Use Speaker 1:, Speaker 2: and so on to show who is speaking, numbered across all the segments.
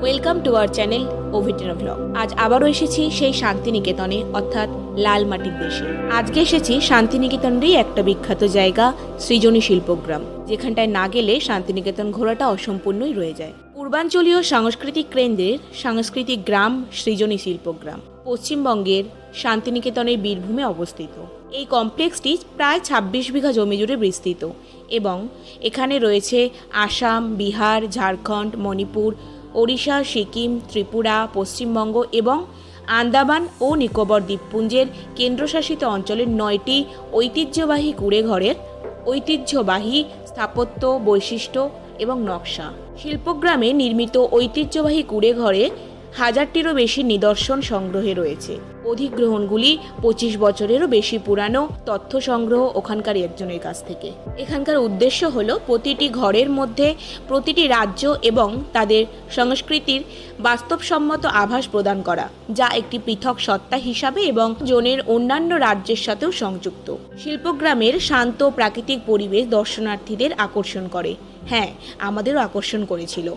Speaker 1: Welcome to our channel ওভিটেনা blog. আজ আবারও এসেছি সেই শান্তিনিকেতনে, অর্থাৎ লাল মাটির দেশে। আজকে এসেছি শান্তিনিকেতনেরই একটা বিখ্যাত জায়গা, সৃজনী শিল্পগ্রাম, যেখানটায় না গেলে শান্তিনিকেতন ঘোরাটা অসম্পূর্ণই রয়ে যায়। পূর্বাঞ্চলীয় সাংস্কৃতিক কেন্দ্রের সাংস্কৃতিক গ্রাম সৃজনী শিল্পগ্রাম পশ্চিমবঙ্গের শান্তিনিকেতনের বীরভূমে অবস্থিত। এই কমপ্লেক্সটি প্রায় ২৬ বিঘা জমি জুড়ে বিস্তৃত এবং এখানে রয়েছে আসাম, বিহার, ঝাড়খণ্ড, মণিপুর, ওড়িশা, সিকিম, ত্রিপুরা, পশ্চিমবঙ্গ এবং আন্দামান ও নিকোবর দ্বীপপুঞ্জের কেন্দ্রশাসিত অঞ্চলের ৯টি ঐতিহ্যবাহী কুঁড়েঘরের ঐতিহ্যবাহী স্থাপত্য, বৈশিষ্ট্য এবং নকশা। শিল্পগ্রামে নির্মিত ঐতিহ্যবাহী কুঁড়েঘরে ১০০০টিরও বেশি নিদর্শন সংগ্রহে রয়েছে। অধিগ্রহণগুলি ২৫ বছরেরও বেশি পুরানো। তথ্য সংগ্রহ ওখানকার একজনের কাছ থেকে। এখানকার উদ্দেশ্য হলো প্রতিটি ঘরের মধ্যে প্রতিটি রাজ্য এবং তাদের সংস্কৃতির বাস্তবসম্মত আভাস প্রদান করা, যা একটি পৃথক সত্তা হিসাবে এবং জোনের অন্যান্য রাজ্যের সাথেও সংযুক্ত। শিল্পগ্রামের শান্ত প্রাকৃতিক পরিবেশ দর্শনার্থীদের আকর্ষণ করে। হ্যাঁ, আমাদেরও আকর্ষণ করেছিল,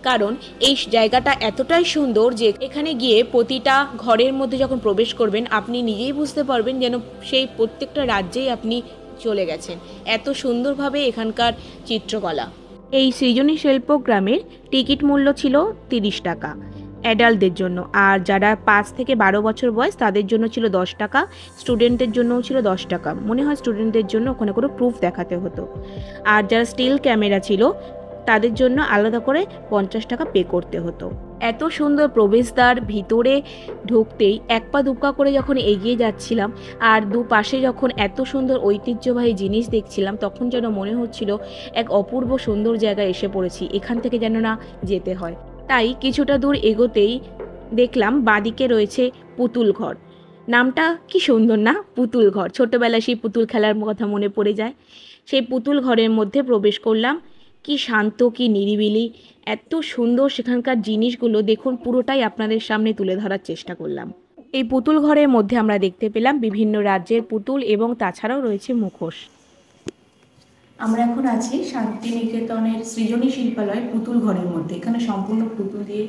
Speaker 1: কারণ এই জায়গাটা এতটাই সুন্দর যে এখানে গিয়ে প্রতিটা ঘরের মধ্যে যখন প্রবেশ করবেন আপনি নিজেই বুঝতে পারবেন যেন সেই প্রত্যেকটা রাজ্যেই আপনি চলে গেছেন। এত সুন্দরভাবে এখানকার চিত্রকলা। এই সৃজনী শিল্পগ্রামের টিকিট মূল্য ছিল ৩০ টাকা অ্যাডাল্টদের জন্য, আর যারা ৫ থেকে ১২ বছর বয়স তাদের জন্য ছিল ১০ টাকা, স্টুডেন্টদের জন্যও ছিল ১০ টাকা। মনে হয় স্টুডেন্টদের জন্য ওখানে কোনো প্রুফ দেখাতে হতো। আর যারা স্টিল ক্যামেরা ছিল তাদের জন্য আলাদা করে ৫০ টাকা পে করতে হতো। এত সুন্দর প্রবেশদ্বার, ভিতরে ঢুকতেই এক পা দুপা করে যখন এগিয়ে যাচ্ছিলাম আর দুপাশে যখন এত সুন্দর ঐতিহ্যবাহী জিনিস দেখছিলাম, তখন যেন মনে হচ্ছিল এক অপূর্ব সুন্দর জায়গায় এসে পড়েছি, এখান থেকে যেন না যেতে হয়। তাই কিছুটা দূর এগোতেই দেখলাম বাঁদিকে রয়েছে পুতুল ঘর। নামটা কি সুন্দর না, পুতুল ঘর। ছোটবেলায় সেই পুতুল খেলার কথা মনে পড়ে যায়। সেই পুতুল ঘরের মধ্যে প্রবেশ করলাম। কি শান্ত, কি নিরিবিলি, এত সুন্দর সেখানকার জিনিসগুলো দেখুন, পুরোটাই আপনাদের সামনে তুলে ধরার চেষ্টা করলাম। এই পুতুল ঘরের মধ্যে আমরা দেখতে পেলাম বিভিন্ন রাজ্যের পুতুল এবং তাছাড়াও রয়েছে মুখোশ। আমরা এখন আছি শান্তিনিকেতনের সৃজনী শিল্পালয়ের পুতুল ঘরের মধ্যে। এখানে সম্পূর্ণ পুতুল দিয়ে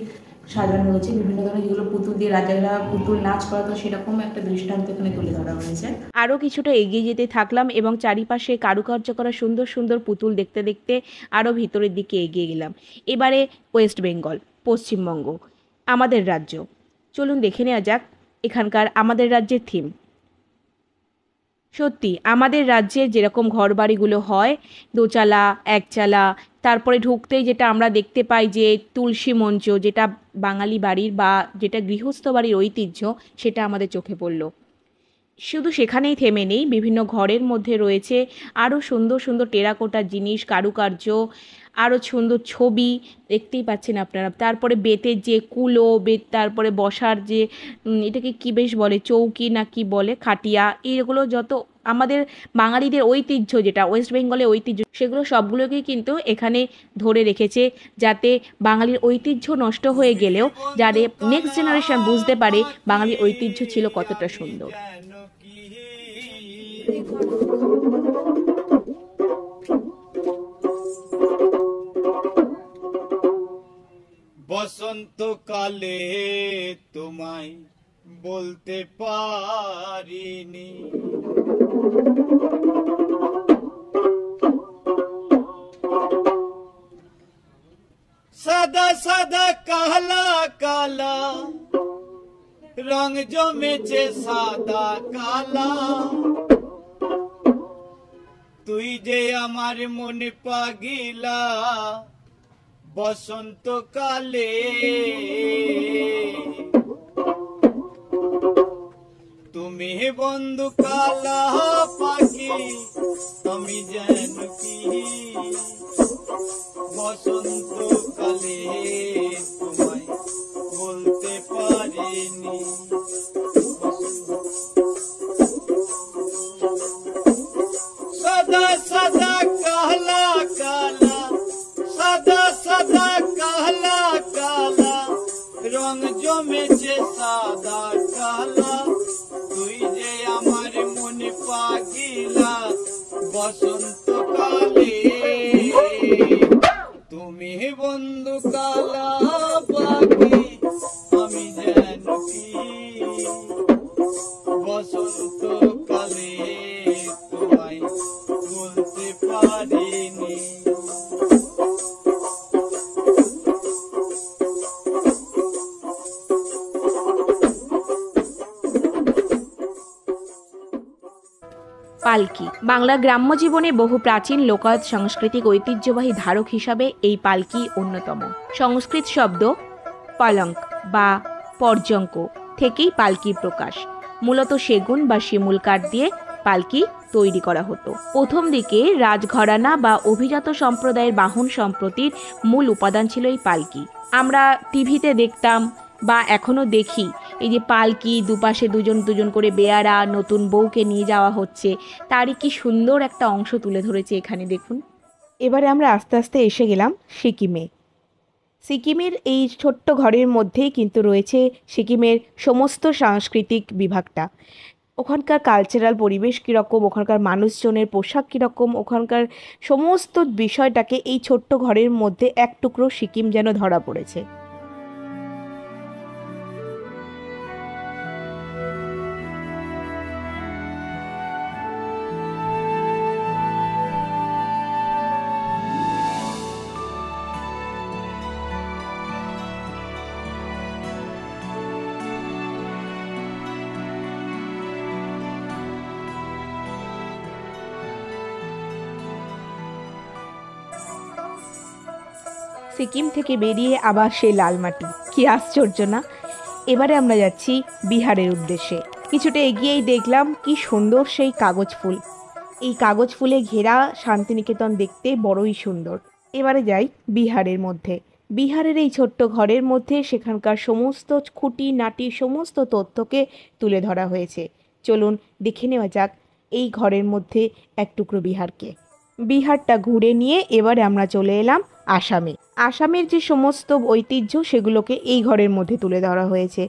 Speaker 1: সাজানো হয়েছে, বিভিন্ন ধরনের যেগুলো পুতুল দিয়ে রাজারা পুতুল নাচ করাতো সেরকম একটা দৃষ্টান্ত এখানে তুলে ধরা হয়েছে। আরও কিছুটা এগিয়ে যেতে থাকলাম এবং চারিপাশে কারুকার্য করা সুন্দর সুন্দর পুতুল দেখতে দেখতে আরও ভিতরের দিকে এগিয়ে গেলাম। এবারে ওয়েস্ট বেঙ্গল, পশ্চিমবঙ্গ, আমাদের রাজ্য। চলুন দেখে নেওয়া যাক এখানকার আমাদের রাজ্যের থিম। সত্যি আমাদের রাজ্যে যেরকম ঘরবাড়িগুলো হয়, দোচালা, একচালা, তারপরে ঢুকতেই যেটা আমরা দেখতে পাই যে তুলসী মঞ্চ, যেটা বাঙালি বাড়ির বা যেটা গৃহস্থ বাড়ির ঐতিহ্য, সেটা আমাদের চোখে পড়ল। শুধু সেখানেই থেমে নেই, বিভিন্ন ঘরের মধ্যে রয়েছে আরও সুন্দর সুন্দর টেরাকোটার জিনিস, কারুকার্য, আরও সুন্দর ছবি দেখতেই পাচ্ছেন আপনারা। তারপরে বেতের যে কুলো, তারপরে বসার যে এটাকে কি বেশ বলে, চৌকি না কি বলে, খাটিয়া, এইগুলো যত আমাদের বাঙালিদের ঐতিহ্য, যেটা ওয়েস্ট বেঙ্গলের ঐতিহ্য, সেগুলো সবগুলোকেই কিন্তু এখানে ধরে রেখেছে, যাতে বাঙালির ঐতিহ্য নষ্ট হয়ে গেলেও যাতে নেক্সট জেনারেশন বুঝতে পারে বাঙালির ঐতিহ্য ছিল কতটা সুন্দর।
Speaker 2: বসন্তকালে তোমায় বলতে পারিনি, সাদা সাদা কালা কালা রং জমেছে সাদা কালা, তুই যে আমার মনে পাগিলা বসন্তকালে, তুমি বন্ধু কালা পাখি আমি যেন কি বসন্তকালে তোমায় বলতে পারিনি। সাদা সাদা কালা কালা, সাদা সাদা কালা কালা রং জমেছে সাদা কালা, তুই যে আমার মনে পাগিলা বসন্তকালে, তুমি বন্ধু কালা পাখি আমি যেন কি বসন্ত কালে তোমায় বলতে পারিনি।
Speaker 1: পালকি বাংলা গ্রাম্য জীবনে বহু প্রাচীন লোকায়ত সাংস্কৃতিক ঐতিহ্যবাহী ধারক হিসাবে এই পালকি অন্যতম। সংস্কৃত শব্দ পালঙ্ক বা পর্যঙ্ক থেকেই পালকির প্রকাশ। মূলত সেগুন বা শিমুল কাঠ দিয়ে পালকি তৈরি করা হতো। প্রথম দিকে রাজঘরানা বা অভিজাত সম্প্রদায়ের বাহন সম্প্রতির মূল উপাদান ছিল এই পালকি। আমরা টিভিতে দেখতাম বা এখনো দেখি এই যে পালকি, দুপাশে দুজন দুজন করে বেয়ারা, নতুন বউকে নিয়ে যাওয়া হচ্ছে, তারই কি সুন্দর একটা অংশ তুলে ধরেছে এখানে দেখুন। এবারে আমরা আস্তে আস্তে এসে গেলাম সিকিমে। সিকিমের এই ছোট্ট ঘরের মধ্যেই কিন্তু রয়েছে সিকিমের সমস্ত সাংস্কৃতিক বিভাগটা। ওখানকার কালচারাল পরিবেশ কীরকম, ওখানকার মানুষজনের পোশাক কীরকম, ওখানকার সমস্ত বিষয়টাকে এই ছোট্ট ঘরের মধ্যে এক টুকরো সিকিম যেন ধরা পড়েছে। সিকিম থেকে বেরিয়ে আবার সেই লাল মাটি, কি আশ্চর্য না। এবারে আমরা যাচ্ছি বিহারের উদ্দেশ্যে। কিছুটা এগিয়েই দেখলাম কি সুন্দর সেই কাগজ ফুল। এই কাগজ ফুলে ঘেরা শান্তিনিকেতন দেখতে বড়ই সুন্দর। এবারে যাই বিহারের মধ্যে। বিহারের এই ছোট্ট ঘরের মধ্যে সেখানকার সমস্ত খুঁটিনাটি সমস্ত তথ্যকে তুলে ধরা হয়েছে। চলুন দেখে নেওয়া যাক এই ঘরের মধ্যে এক টুকরো বিহারকে। বিহারটা ঘুরে নিয়ে এবারে আমরা চলে এলাম আসামে। আসামের যে সমস্ত ঐতিহ্য সেগুলোকে এই ঘরের মধ্যে তুলে ধরা হয়েছে।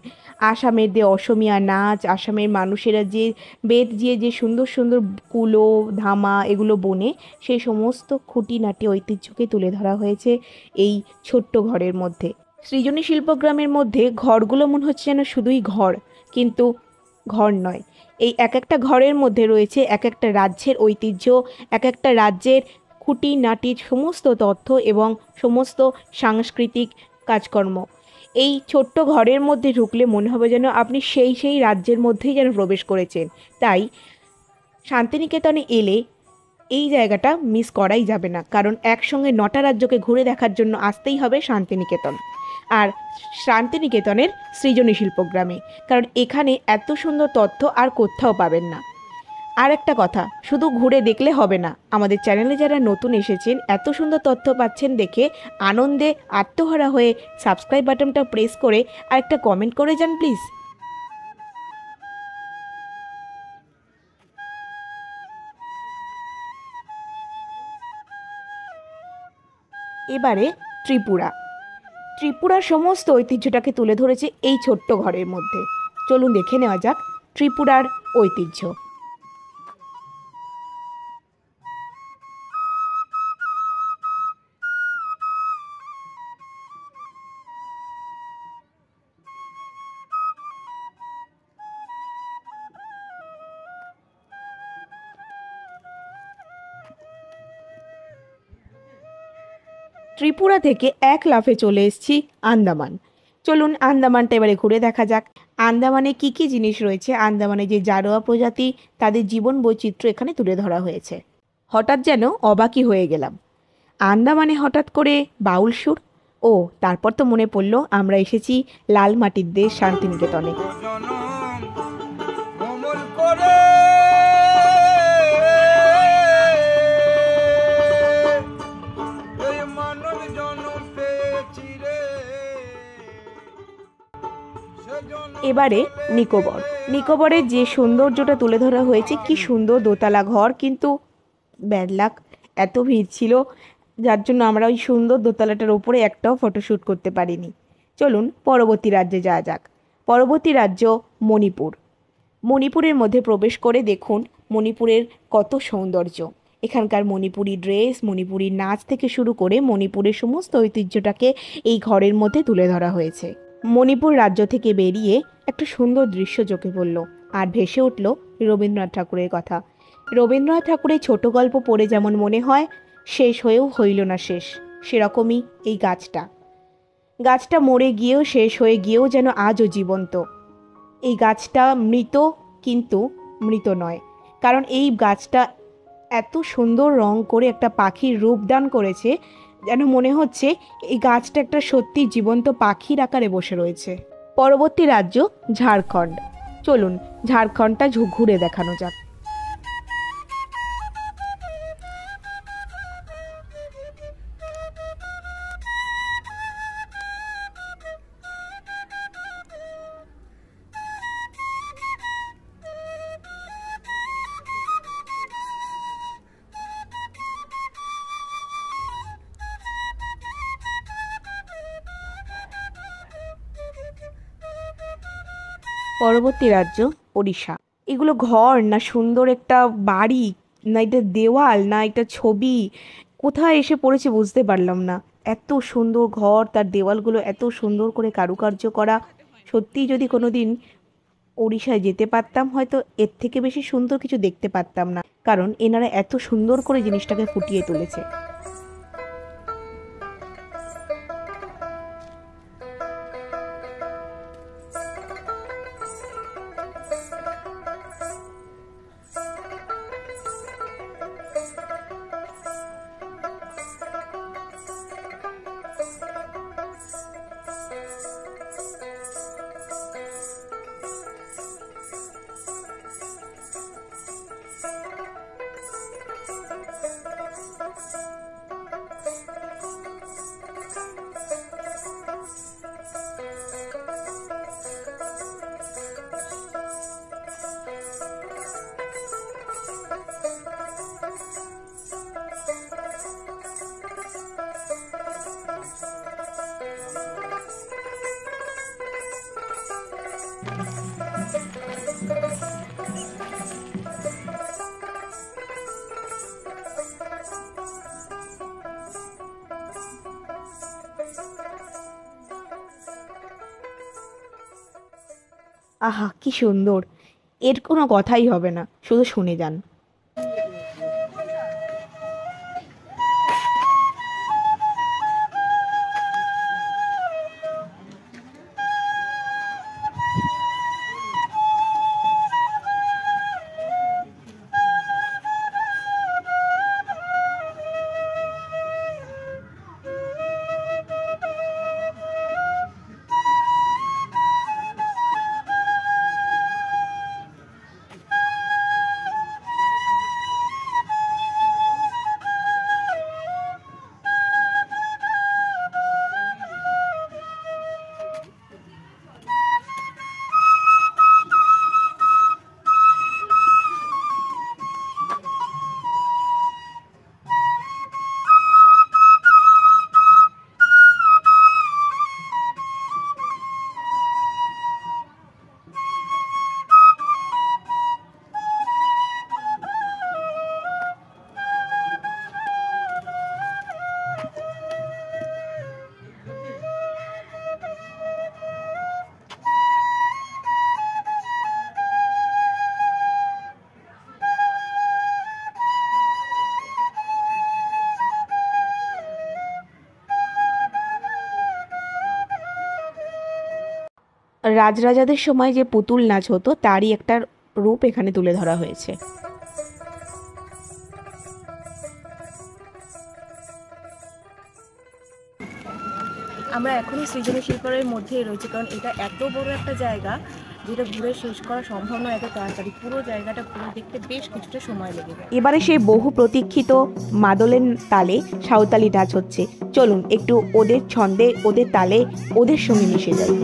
Speaker 1: আসামের যে অসমীয়া নাচ, আসামের মানুষেরা যে বেত দিয়ে যে সুন্দর সুন্দর কুলো, ধামা এগুলো বোনে, সেই সমস্ত খুঁটিনাটি ঐতিহ্যকে তুলে ধরা হয়েছে এই ছোট্ট ঘরের মধ্যে। সৃজনী শিল্পগ্রামের মধ্যে ঘরগুলো মনে হচ্ছে যেন শুধুই ঘর, কিন্তু ঘর নয়। এই এক একটা ঘরের মধ্যে রয়েছে এক একটা রাজ্যের ঐতিহ্য, এক একটা রাজ্যের খুঁটিনাটির সমস্ত তথ্য এবং সমস্ত সাংস্কৃতিক কাজকর্ম। এই ছোট্ট ঘরের মধ্যে ঢুকলে মনে হবে যেন আপনি সেই রাজ্যের মধ্যেই যেন প্রবেশ করেছেন। তাই শান্তিনিকেতনে এলে এই জায়গাটা মিস করাই যাবে না, কারণ একসঙ্গে 9টা রাজ্যকে ঘুরে দেখার জন্য আসতেই হবে শান্তিনিকেতন, আর শান্তিনিকেতনের সৃজনী শিল্পগ্রামে, কারণ এখানে এত সুন্দর তথ্য আর কোথাও পাবেন না। আর একটা কথা, শুধু ঘুরে দেখলে হবে না, আমাদের চ্যানেলে যারা নতুন এসেছেন এত সুন্দর তথ্য পাচ্ছেন দেখে আনন্দে আত্মহারা হয়ে সাবস্ক্রাইব বাটনটা প্রেস করে আর একটা কমেন্ট করে যান প্লিজ। এবারে ত্রিপুরার সমস্ত ঐতিহ্যটাকে তুলে ধরেছে এই ছোট্ট ঘরের মধ্যে। চলুন দেখে নেওয়া যাক ত্রিপুরার ঐতিহ্য। ত্রিপুরা থেকে এক লাফে চলে এসেছি আন্দামান। চলুন আন্দামানটা এবারে ঘুরে দেখা যাক। আন্দামানে কি কি জিনিস রয়েছে, আন্দামানে যে জারোয়া প্রজাতি তাদের জীবন বৈচিত্র্য এখানে তুলে ধরা হয়েছে। হঠাৎ যেন অবাকই হয়ে গেলাম, আন্দামানে হঠাৎ করে বাউল সুর। ও তারপর তো মনে পড়লো আমরা এসেছি লাল মাটির দেশ শান্তিনিকেতনে। এবারে নিকোবরের যে সৌন্দর্যটা তুলে ধরা হয়েছে, কি সুন্দর দোতলা ঘর, কিন্তু ব্যাড লাক এত ভিড় ছিল যার জন্য আমরা ওই সুন্দর দোতলাটার ওপরে একটাও ফটোশ্যুট করতে পারিনি। চলুন পরবর্তী রাজ্যে যাওয়া যাক। পরবর্তী রাজ্য মণিপুরের মধ্যে প্রবেশ করে দেখুন মণিপুরের কত সৌন্দর্য। এখানকার মণিপুরি ড্রেস, মণিপুরি নাচ থেকে শুরু করে মণিপুরের সমস্ত ঐতিহ্যটাকে এই ঘরের মধ্যে তুলে ধরা হয়েছে। মণিপুর রাজ্য থেকে বেরিয়ে একটা সুন্দর দৃশ্য চোখে পড়ল, আর ভেসে উঠল রবীন্দ্রনাথ ঠাকুরের কথা। রবীন্দ্রনাথ ঠাকুরের ছোট গল্প পড়ে যেমন মনে হয় শেষ হয়েও হইল না শেষ, সেরকমই এই গাছটা মরে গিয়েও, শেষ হয়ে গিয়েও যেন আজও জীবন্ত। এই গাছটা মৃত, কিন্তু মৃত নয়, কারণ এই গাছটা এত সুন্দর রং করে একটা পাখির রূপ দান করেছে, যেন মনে হচ্ছে এই গাছটা একটা সত্যি জীবন্ত পাখির আকারে বসে রয়েছে। পরবর্তী রাজ্য ঝাড়খণ্ড। চলুন ঝাড়খণ্ডটা ঘুরে দেখানো যাক। পরবর্তী রাজ্য ওড়িশা। এগুলো ঘর না সুন্দর একটা বাড়ি, না এটা দেওয়াল, না এটা ছবি, কোথায় এসে পড়েছে বুঝতে পারলাম না। এত সুন্দর ঘর, তার দেওয়ালগুলো এত সুন্দর করে কারুকার্য করা। সত্যিই যদি কোনোদিন ওড়িশায় যেতে পারতাম, হয়তো এর থেকে বেশি সুন্দর কিছু দেখতে পারতাম না, কারণ এনারা এত সুন্দর করে জিনিসটাকে ফুটিয়ে তুলেছে। আহা, কি সুন্দর! এর কোনো কথাই হবে না, শুধু শুনে যান। রাজরাজাদের সময় যে পুতুল নাচ হতো তারই একটা রূপ এখানে তুলে ধরা হয়েছে। আমরা এখনই সৃজনী শিল্পের মধ্যেই রয়েছে, কারণ এটা এত বড় একটা জায়গা যেটা ঘুরে শেষ করা সম্ভব নয় এত তাড়াতাড়ি। পুরো জায়গাটা ঘুরে দেখতে বেশ কিছুটা সময় লেগে যায়। এবারে সেই বহু প্রতীক্ষিত মাদলের তালে সাঁওতালি নাচ হচ্ছে। চলুন একটু ওদের ছন্দে, ওদের তালে, ওদের সঙ্গে মিশে যাই।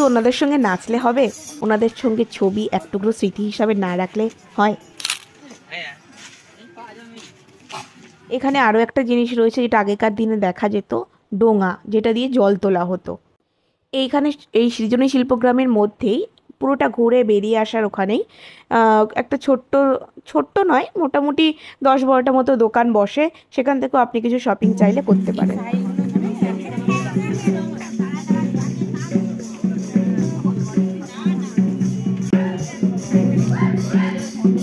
Speaker 1: ওনাদের সঙ্গে নাচলে হবে? ওনাদের সঙ্গে ছবি এক টুকরো স্মৃতি হিসাবে না রাখলে হয়? এখানে আরও একটা জিনিস রয়েছে যেটা আগেকার দিনে দেখা যেত, ডোঙা, যেটা দিয়ে জল তোলা হতো। এইখানে এই সৃজনী শিল্পগ্রামের মধ্যেই পুরোটা ঘুরে বেরিয়ে আসার ওখানেই একটা ছোট্ট ছোট্ট নয়, মোটামুটি 10-12টা মতো দোকান বসে। সেখান থেকেও আপনি কিছু শপিং চাইলে করতে পারেন।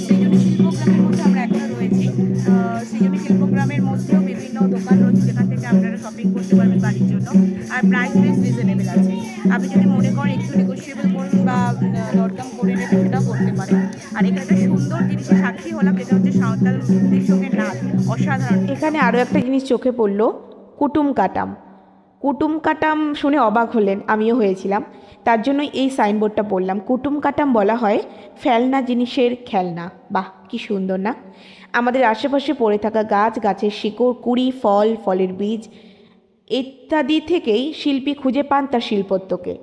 Speaker 1: সৃজনী শিল্পগ্রামের মধ্যে আমরা এখনো রয়েছি। সৃজনী শিল্পগ্রামের মধ্যেও বিভিন্ন দোকান রয়েছে যেখান থেকে আপনারা শপিং করতে পারবেন বাড়ির জন্য। আর প্রাইস বেশ রিজনেবল আছে। আপনি যদি মনে করেন একটু নেগোসিয়েবল করুন বা দরদাম করে নেবেন, সেটাও করতে পারেন। আর এখানে একটা সুন্দর জিনিসের সাক্ষী হলাম, যেটা হচ্ছে সাঁওতালদের সঙ্গে নাচ, অসাধারণ। এখানে আরও একটা জিনিস চোখে পড়লো, কুটুম কাটাম। কুটুম কাটাম শুনে অবাক হলেন, আমিও হয়েছিলাম। তার জন্য এই সাইনবোর্ডটা পড়লাম। কুটুম কাটাম বলা হয় ফেলনা জিনিসের খেলনা। বাহ, কি সুন্দর না? আমাদের আশেপাশে পড়ে থাকা গাছ, গাছের শিকড়, কুড়ি, ফল, ফলের বীজ ইত্যাদি থেকেই শিল্পী খুঁজে পান তার শিল্পত্বকে।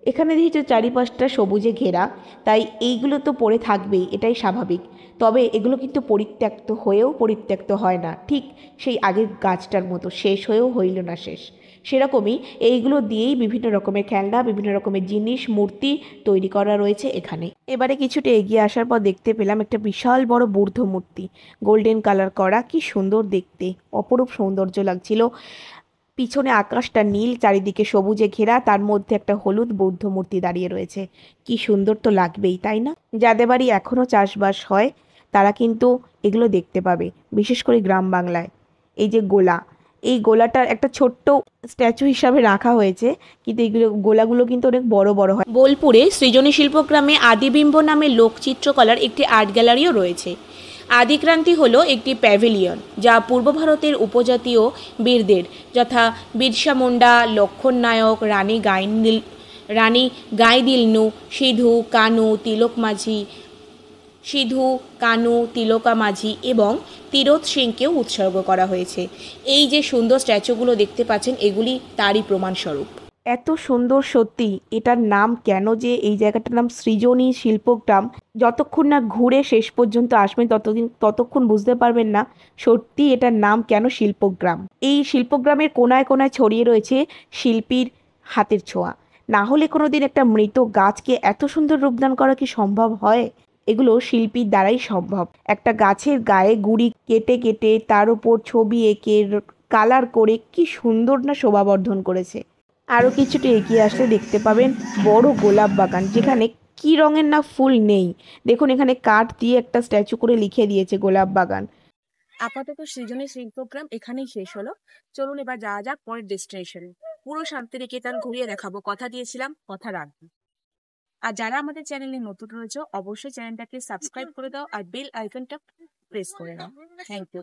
Speaker 1: এখানে দেখছি চারিপাশটা সবুজে ঘেরা, তাই এইগুলো তো পড়ে থাকবেই, এটাই স্বাভাবিক। তবে এগুলো কিন্তু পরিত্যক্ত হয়েও পরিত্যক্ত হয় না, ঠিক সেই আগের গাছটার মতো শেষ হয়েও হইল না শেষ। সেরকমই এইগুলো দিয়েই বিভিন্ন রকমের খেলনা, বিভিন্ন রকমের জিনিস, মূর্তি তৈরি করা রয়েছে এখানে। এবারে কিছুটা এগিয়ে আসার পর দেখতে পেলাম একটা বিশাল বড় বুদ্ধ মূর্তি, গোল্ডেন কালার করা, কি সুন্দর দেখতে, অপরূপ সৌন্দর্য লাগছিল। পিছনে আকাশটা নীল, চারিদিকে সবুজে ঘেরা, তার মধ্যে একটা হলুদ বৌদ্ধ মূর্তি দাঁড়িয়ে রয়েছে। কি সুন্দর তো লাগবেই, তাই না? যাদের বাড়ি এখনও চাষবাস হয় তারা কিন্তু এগুলো দেখতে পাবে, বিশেষ করে গ্রাম বাংলায়। এই যে গোলা, এই গোলাটার একটা ছোট্ট স্ট্যাচু হিসাবে রাখা হয়েছে, কিন্তু এইগুলো গোলাগুলো কিন্তু অনেক বড় বড় হয়। বোলপুরে সৃজনী শিল্পগ্রামে আদিবিম্ব নামে লোকচিত্রকলার একটি আর্ট গ্যালারিও রয়েছে। আদিক্রান্তি হলো একটি প্যাভিলিয়ন, যা পূর্ব ভারতের উপজাতীয় বীরদের যথা বিরসা মুন্ডা, লক্ষণ নায়ক, রানী গাইদিনলু, সিধু কানু, তিলকা মাঝি এবং তিরোধ সিংকেও উৎসর্গ করা হয়েছে। এই যে সুন্দর স্ট্যাচুগুলো দেখতে পাচ্ছেন, এগুলি তারই প্রমাণস্বরূপ। এত সুন্দর সত্যি। এটার নাম কেন যে এই জায়গাটার নাম সৃজনী শিল্পগ্রাম, যতক্ষণ না ঘুরে শেষ পর্যন্ত আসবেন ততক্ষণ বুঝতে পারবেন না সত্যি এটার নাম কেন শিল্পগ্রাম। এই শিল্পগ্রামের কোনায় কোনায় ছড়িয়ে রয়েছে শিল্পীর হাতের ছোঁয়া। না হলে কোনোদিন একটা মৃত গাছকে এত সুন্দর রূপদান করা কি সম্ভব হয়? এগুলো শিল্পীর দ্বারাই সম্ভব। একটা গাছের গায়ে গুড়ি কেটে কেটে তার উপর ছবি এঁকে কালার করে কি সুন্দর না শোভাবর্ধন করেছে। আরও কিছুটা এগিয়ে আসলে দেখতে পাবেন বড় গোলাপ বাগান, যেখানে কি রঙের না ফুল নেই। দেখুন এখানে কাঠ দিয়ে একটা স্ট্যাচু করে লিখে দিয়েছে গোলাপ বাগান।
Speaker 3: আপাতত সৃজনী শিল্পগ্রাম এখানেই শেষ হলো। চলুন এবার যাওয়া যাক পরের ডেস্টিনেশনে। পুরো শান্তিনিকেতন ঘুরিয়ে দেখাবো, কথা দিয়েছিলাম, কথা রাখবো। আর যারা আমাদের চ্যানেলে নতুন রয়েছে অবশ্যই চ্যানেলটাকে সাবস্ক্রাইব করে দাও আর বেল আইকনটা প্রেস করে দাও। Thank you.